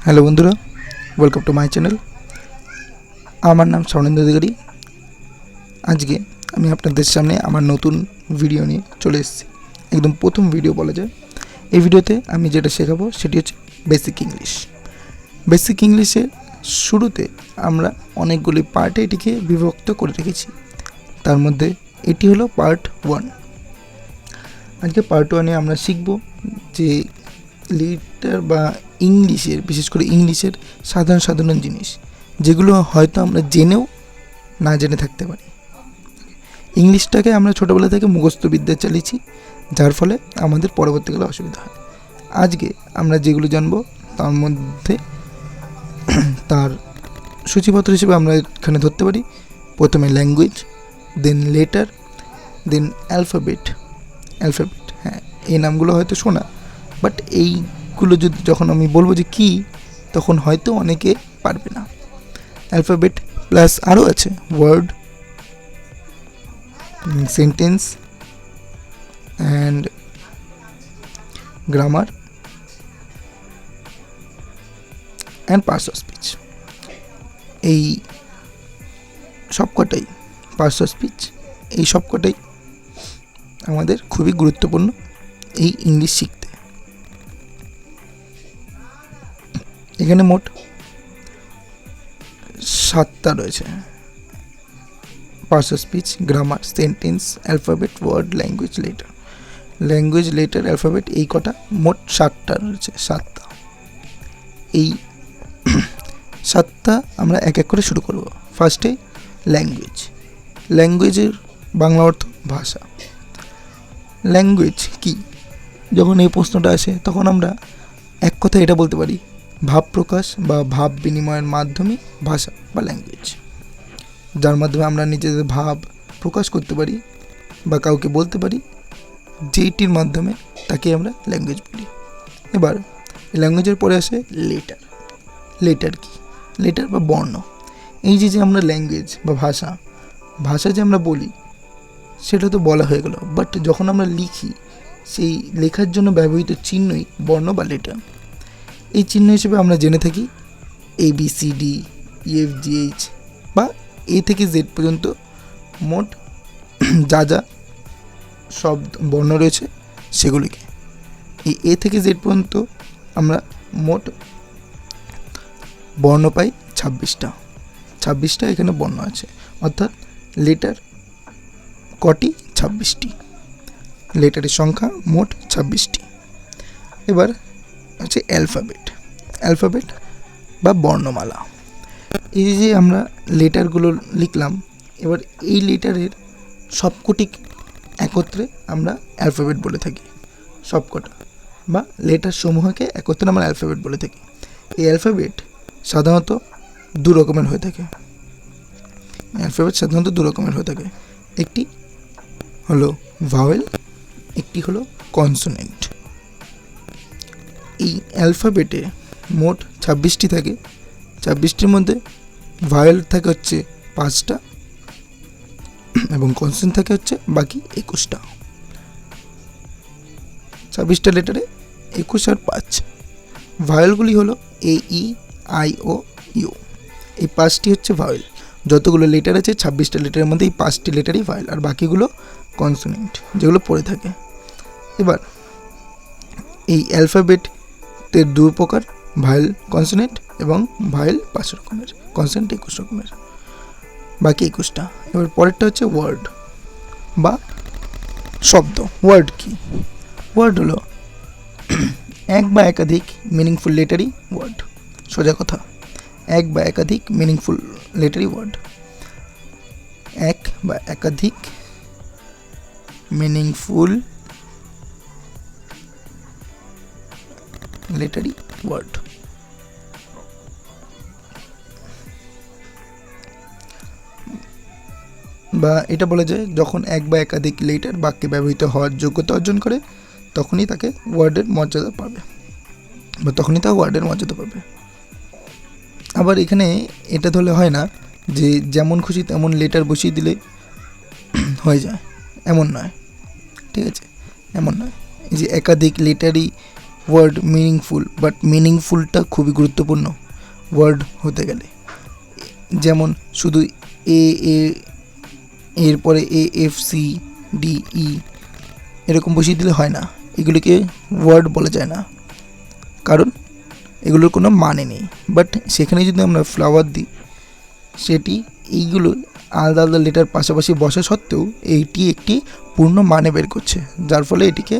Hello বন্ধুরা, welcome to my channel. আমার নাম স্বর্ণেন্দু অধিকারী। আজকে আমি আপনাদের সামনে আমার নতুন ভিডিও নিয়ে চলে এসেছি। একদম প্রথম ভিডিও বলা যায়। এই ভিডিওতে আমি যেটা শেখাবো সেটি হচ্ছে বেসিক ইংলিশ। বেসিক ইংলিশের শুরুতে আমরা অনেকগুলি পার্টে এটিকে বিভক্ত করে রেখেছি। তার মধ্যে এটি হলো পার্ট 1। আজকে পার্ট 1-এ আমরা শিখব যে লিটার বা ইংলিশের, বিশেষ করে ইংলিশের সাধারণ সাধারণ জিনিস, যেগুলো হয়তো আমরা জেনেও না জেনে থাকতে পারি। ইংলিশটাকে আমরা ছোটোবেলা থেকে মুখস্থ বিদ্যা চালিয়েছি, যার ফলে আমাদের পরবর্তীকালে অসুবিধা হয়। আজকে আমরা যেগুলো জানবো তার মধ্যে তার সূচিপত্র হিসেবে আমরা এখানে ধরতে পারি প্রথমে ল্যাঙ্গুয়েজ, দেন লেটার, দেন অ্যালফাবেট। হ্যাঁ, এই নামগুলো হয়তো শোনা, বাট এইগুলো যদি যখন আমি বলবো যে কী, তখন হয়তো অনেকে পারবে না। অ্যালফাবেট প্লাস আরও আছে word, sentence and grammar and parts of speech. এই সবকটাই পার্টস অফ স্পিচ, এই সবকটাই আমাদের খুবই গুরুত্বপূর্ণ এই ইংলিশ শিখতে। এখানে মোট 7টা রয়েছে: parts of speech, grammar, sentence, alphabet, word, language, letter, alphabet, এই কটা মোট 7টা রয়েছে। 7টা। এই 7টা আমরা এক এক করে শুরু করব। ফার্স্টে ল্যাঙ্গুয়েজ। ল্যাঙ্গুয়েজের বাংলা অর্থ ভাষা। ল্যাঙ্গুয়েজ কি? যখন এই প্রশ্নটা আসে তখন আমরা এক কথা এটা বলতে পারি, ভাব প্রকাশ বা ভাব বিনিময়ের মাধ্যমে ভাষা বা ল্যাঙ্গুয়েজ, যার মাধ্যমে আমরা নিজেদের ভাব প্রকাশ করতে পারি বা কাউকে বলতে পারি, যেইটির মাধ্যমে তাকে আমরা ল্যাঙ্গুয়েজ বলি। এবার ল্যাঙ্গুয়েজের পরে আসে লেটার। লেটার কি? লেটার বা বর্ণ। এই যে আমরা ল্যাঙ্গুয়েজ বা ভাষা যে আমরা বলি, সেটা তো বলা হয়ে গেল, বাট যখন আমরা লিখি, সেই লেখার জন্য ব্যবহৃত চিহ্নই বর্ণ বা লেটার। এই চিহ্ন হিসেবে আমরা জেনে থাকি ABCD, EFGH বা A থেকে Z পর্যন্ত মোট যা সব বর্ণ রয়েছে সেগুলিকে। এই A থেকে Z পর্যন্ত আমরা মোট বর্ণ পাই 26টা এখানে বর্ণ আছে, অর্থাৎ লেটার কটি? 26টি। লেটারের সংখ্যা মোট 26টি। এবার হচ্ছে অ্যালফাবেট বা বর্ণমালা। এই যে আমরা লেটারগুলো লিখলাম, এবার এই লেটারের সবকটি একত্রে আমরা অ্যালফাবেট বলে থাকি। সবকটা বা লেটার সমূহকে একত্রে আমরা অ্যালফাবেট বলে থাকি। এই অ্যালফাবেট সাধারণত দু রকমের হয়ে থাকে। একটি হলো ভাওয়েল, একটি হলো কনসোনেন্ট। এই অ্যালফাবেটে মোট 26টি থাকে। 26টির মধ্যে ভাওয়েল থাকে হচ্ছে 5টা এবং কনসোনেন্ট থাকে হচ্ছে বাকি 21টা। 26টা লেটারে 21 আর 5। ভাওয়েলগুলি হলো AEIOU। এই 5টি হচ্ছে ভাওয়েল। যতগুলো লেটার আছে 26টা লেটারের মধ্যে এই 5টি লেটারই ভাওয়েল, আর বাকিগুলো কনসোনেন্ট, যেগুলো পড়ে থাকে। এবার এই অ্যালফাবেটের 2 প্রকার, ভাওয়েল কনসোনেন্ট এবং ভাওয়েল 5 রকমের, কনসোনেন্ট 21 রকমের, বাকি 21টা। এবার পরেরটা হচ্ছে ওয়ার্ড বা শব্দ। ওয়ার্ড কি? ওয়ার্ড হলো এক বা একাধিক মিনিংফুল লেটারি ওয়ার্ড। সোজা কথা, এক বা একাধিক মিনিংফুল লেটারি ওয়ার্ড। এক বা একাধিক মিনিংফুল লেটারি ওয়ার্ড। বা এটা বলা যায়, যখন এক বা একাধিক লেটার বাক্যে ব্যবহৃত হওয়ার যোগ্যতা অর্জন করে, তখনই তাকে ওয়ার্ডের মর্যাদা পাবে। আবার এখানে এটা ধরলে হয় না যে যেমন খুশি তেমন লেটার বসিয়ে দিলে হয়ে যায়, এমন নয়। ঠিক আছে, এমন নয়। এই যে একাধিক লেটারি ওয়ার্ড মিনিংফুল, বাট মিনিংফুলটা খুবই গুরুত্বপূর্ণ ওয়ার্ড হতে গেলে। যেমন শুধু এ এ এরপরে A F C D E এরকম বসিয়ে দিলে হয় না, এগুলিকে ওয়ার্ড বলা যায় না, কারণ এগুলোর কোনো মানে নেই। বাট সেখানে যদি আমরা ফ্লাওয়ার দিই, সেটি এইগুলো আলাদা আলাদা লেটার পাশাপাশি বসা সত্ত্বেও এইটি একটি পূর্ণ মানে বের করছে, যার ফলে এটিকে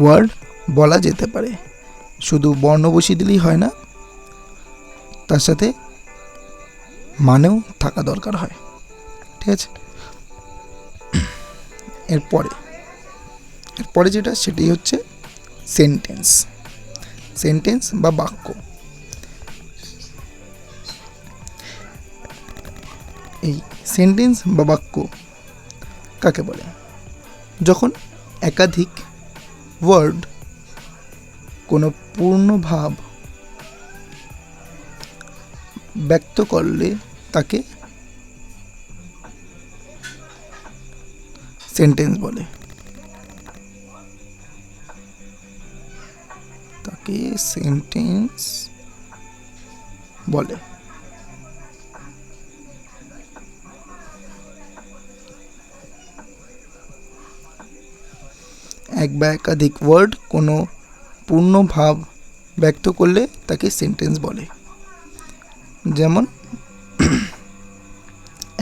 ওয়ার্ড বলা যেতে পারে। শুধু বর্ণ বসিয়ে দিলেই হয় না, তার সাথে মানেও থাকা দরকার হয়। ঠিক আছে, এরপরে যেটা সেটাই হচ্ছে সেন্টেন্স। সেন্টেন্স বা বাক্য। এই সেন্টেন্স বা বাক্য কাকে বলে? যখন একাধিক ওয়ার্ড কোনো পূর্ণ ভাব ব্যক্ত করলে তাকে সেন্টেন্স বলে। তাকে সেন্টেন্স বলে। এক বা একাধিক ওয়ার্ড কোনো পূর্ণ ভাব ব্যক্ত করলে তাকে সেন্টেন্স বলে। যেমন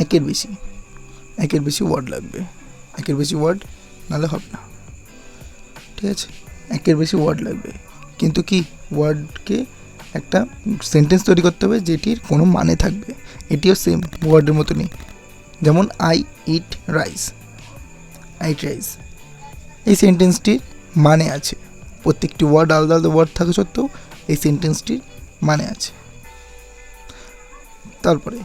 একের বেশি ওয়ার্ড লাগবে, একের বেশি ওয়ার্ড নাহলে হবে না। ঠিক আছে, একের বেশি ওয়ার্ড লাগবে, কিন্তু কি ওয়ার্ডকে একটা সেন্টেন্স তৈরি করতে হবে যেটির কোনো মানে থাকবে। এটিও সেম ওয়ার্ডের মতনই। যেমন আই ইট রাইস, এই সেন্টেন্সটির মানে আছে। প্রত্যেকটি ওয়ার্ড আলাদা আলাদা ওয়ার্ড থাকা সত্ত্বেও এই সেন্টেন্সটির মানে আছে। তারপরে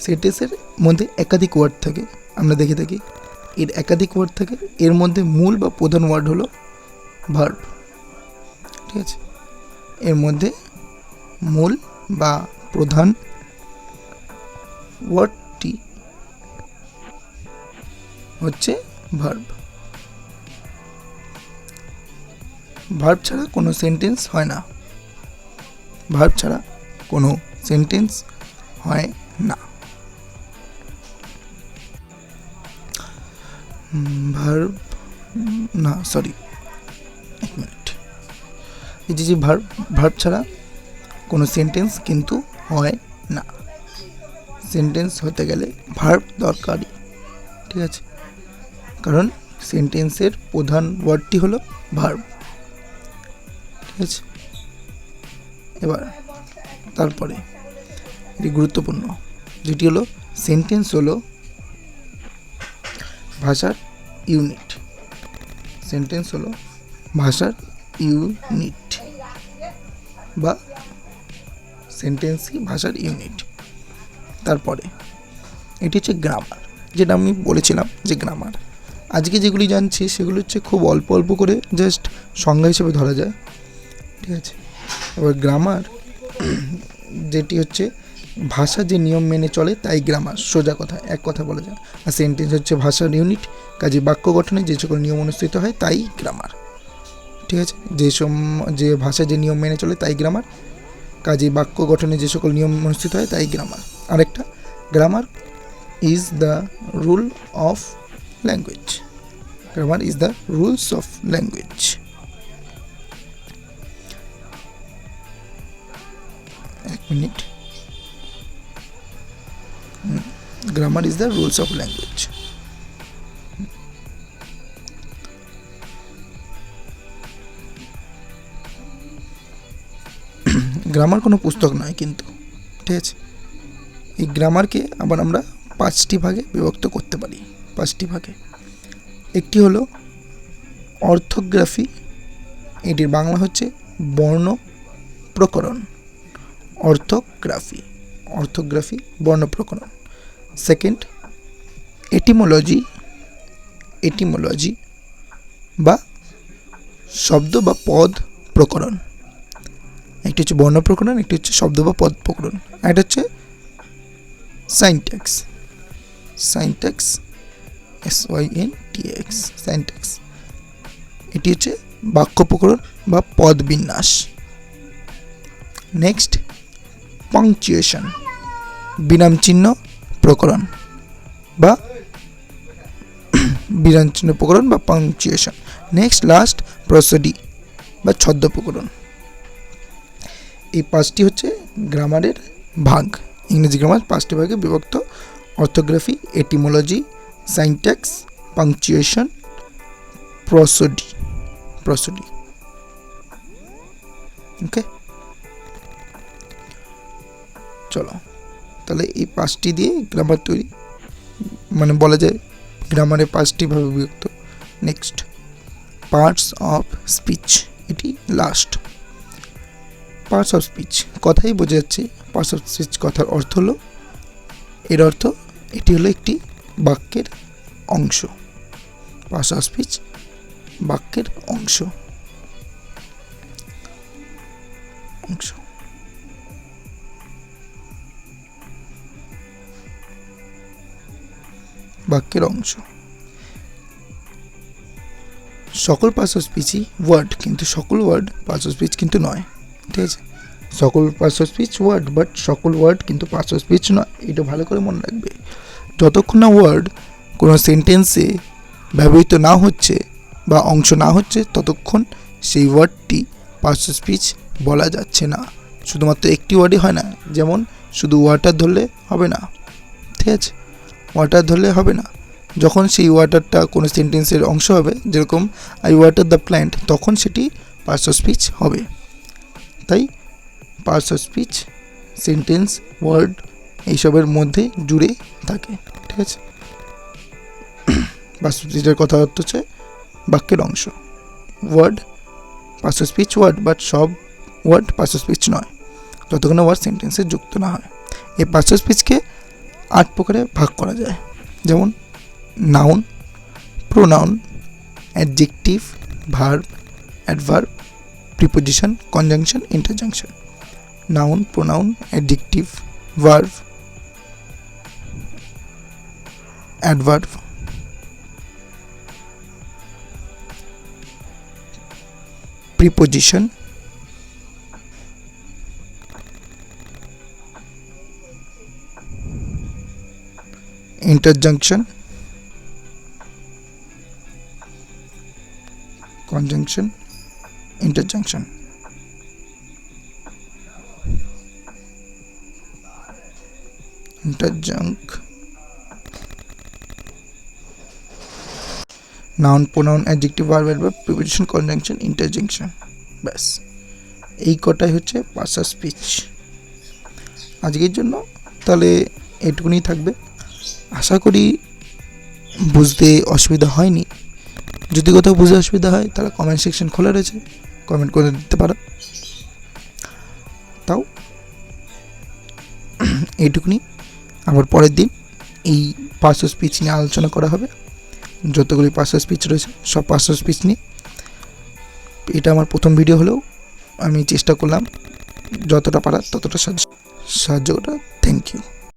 সেন্টেন্সের মধ্যে একাধিক ওয়ার্ড থাকে, আমরা দেখে থাকি এর একাধিক ওয়ার্ড থাকে। এর মধ্যে মূল বা প্রধান ওয়ার্ড হলো ভার্ব। ঠিক আছে, এর মধ্যে মূল বা প্রধান ওয়ার্ডটি হচ্ছে ভার্ব। ভার্ব ছাড়া কোনো সেন্টেন্স হয় না। ভার্ব ছাড়া কোনো সেন্টেন্স হয় না। এই যে ভার্ব ছাড়া কোনো সেন্টেন্স কিন্তু হয় না। সেন্টেন্স হতে গেলে ভার্ব দরকারি। ঠিক আছে, কারণ সেন্টেন্সের প্রধান ওয়ার্ডটি হলো ভার্ব। ঠিক আছে, এবার তারপরে এটি গুরুত্বপূর্ণ, যেটি হলো সেন্টেন্স হলো ভাষার ইউনিট। সেন্টেন্স হলো ভাষার ইউনিট বা সেন্টেন্সই ভাষার ইউনিট। তারপরে এটি হচ্ছে গ্রামার, যেটা আমি বলেছিলাম যে গ্রামার। আজকে যেগুলি জানছি সেগুলো হচ্ছে খুব অল্প অল্প করে জাস্ট সংজ্ঞা হিসেবে ধরা যায়। ঠিক আছে, এবার গ্রামার যেটি হচ্ছে ভাষা যে নিয়ম মেনে চলে তাই গ্রামার, সোজা কথা, এক কথা বলা যায়। আর সেন্টেন্স হচ্ছে ভাষার ইউনিট, কাজে বাক্য গঠনে যে সকল নিয়ম অনুষ্ঠিত হয় তাই গ্রামার। ঠিক আছে, যে ভাষা যে নিয়ম মেনে চলে তাই গ্রামার, কাজে বাক্য গঠনে যে সকল নিয়ম অনুষ্ঠিত হয় তাই গ্রামার। আরেকটা, grammar is the rule of language. Grammar is the rules of language. এক minute. Grammar is the rules of language. Grammar কোনো পুস্তক নয় কিন্তু। ঠিক আছে, এই গ্রামারকে আবার আমরা 5টি ভাগে বিভক্ত করতে পারি। 5টি ভাগে। একটি হলো অর্থোগ্রাফি, এটির বাংলা হচ্ছে বর্ণ প্রকরণ। অর্থোগ্রাফি বর্ণ প্রকরণ। সেকেন্ড, এটিমোলজি বা শব্দ বা পদ প্রকরণ। একটি হচ্ছে বর্ণ প্রকরণ, একটি হচ্ছে শব্দ বা পদ প্রকরণ। আর এটা হচ্ছে সাইনট্যাক্স। SYNTAX, এটি হচ্ছে বাক্য প্রকরণ বা পদ বিন্যাস। নেক্সট পাংচুয়েশন, বিরাম চিহ্ন প্রকরণ বা বিরাম চিহ্ন প্রকরণ বা পাংচুয়েশন। নেক্সট লাস্ট প্রসোডি বা ছদ্ম প্রকরণ। এই পাঁচটি হচ্ছে গ্রামারের ভাগ। ইংরেজি গ্রামার পাঁচটি ভাগে বিভক্ত: অর্থোগ্রাফি, এটিমোলজি, সাইনট্যাক্স, পাংচুয়েশন, প্রসোডি। ওকে, চলো তাহলে এই পাঁচটি দিয়ে গ্রামার তৈরি, মানে বলা যায় গ্রামারে পাঁচটি ভাবে বিভক্ত। নেক্সট পার্টস অফ স্পিচ, এটি লাস্ট। পার্টস অফ স্পিচ কথাই বোঝা যাচ্ছে। পার্টস অফ স্পিচ কথার অর্থ হলো, এর অর্থ এটি হলো একটি বাক্যের অংশ। পার্টস অফ স্পিচ বাক্যের অংশ। বাক্যের অংশ। সকল পার্টস অফ স্পিচই ওয়ার্ড, কিন্তু সকল ওয়ার্ড পার্টস অফ স্পিচ কিন্তু নয়। ঠিক আছে, সকল parts of speech word, but সকল ওয়ার্ড কিন্তু পার্টস অফ স্পিচ নয়। এটা ভালো করে মনে রাখবে। যতক্ষণ না ওয়ার্ড কোনো সেন্টেন্সে ব্যবহৃত না হচ্ছে বা অংশ না হচ্ছে, ততক্ষণ সেই ওয়ার্ডটি পার্টস অফ স্পিচ বলা যাচ্ছে না। শুধুমাত্র একটি ওয়ার্ডই হয় না, যেমন শুধু ওয়াটার ধরলে হবে না। ঠিক আছে, ওয়াটার ধরলে হবে না। যখন সেই ওয়াটারটা কোনো সেন্টেন্সের অংশ হবে, যেরকম আই ওয়াটার দ্য প্ল্যান্ট, তখন সেটি পার্টস অফ স্পিচ হবে। তাই parts of speech sentence, word এইসবের মধ্যে জুড়ে থাকে। ঠিক আছে, পার্টস অফ স্পিচের কথা হচ্ছে বাক্যের অংশ। Word parts of speech word, but সব ওয়ার্ড পার্টস অফ স্পিচ নয়, যতক্ষণ ওয়ার্ড সেন্টেন্সে যুক্ত না হয়। এই পার্টস অফ স্পিচকে 8 প্রকারে ভাগ করা যায়, যেমন noun, pronoun, adjective, verb, adverb, preposition, conjunction, interjunction. Noun, pronoun, adjective, verb, adverb, preposition, interjunction, conjunction, interjunction. Interjunct, noun, pronoun, adjective, verb, adverb, preposition, conjunction, interjunction. ব্যাস এই কটাই হচ্ছে পার্টস অফ স্পিচ। আজকের জন্য তাহলে এটুকুনি থাকবে। আশা করি বুঝতে অসুবিধা হয়নি। যদি কোথাও বুঝতে অসুবিধা হয় তাহলে কমেন্ট সেকশন খোলা রয়েছে, কমেন্ট করে দিতে পারো। তাও এইটুকুনি, আবার পরের দিন এই পার্টস অফ স্পিচ নিয়ে আলোচনা করা হবে। যতগুলি পার্টস অফ স্পিচ রয়েছে সব পার্টস অফ স্পিচ নিয়ে। এটা আমার প্রথম ভিডিও হলেও আমি চেষ্টা করলাম যতটা পারার ততটা সাহায্য করা। Thank you.